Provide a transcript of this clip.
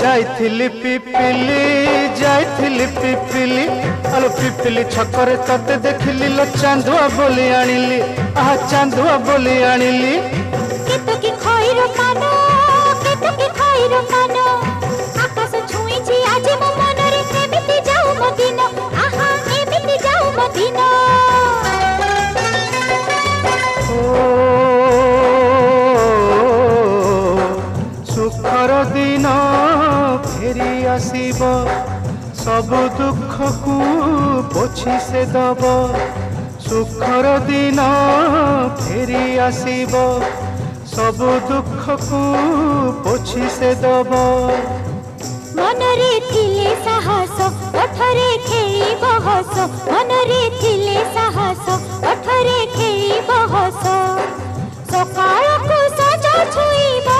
जाइथिली पिपिली जाइथिली पिपिली आलो पिपिली छकरे तते देखिली लो चांदुआ बोली आनिली आहा चांदुआ बोली आनिली केतकी खइर कानो केतकी खइर कानो आकाश छुईची आज मो मनरे एमिति जाऊ मो दिन आहा एमिति जाऊ मो दिन सुखर दिन फेरी आसीब सब दुख को पोछि से दब सुखर दिन फेरी आसीब सब दुख को पोछि से दब मनरे थिले साहस ओठरे खेली बहस मनरे थिले साहस ओठरे खेली बहस सकाळ को सजा छुईबा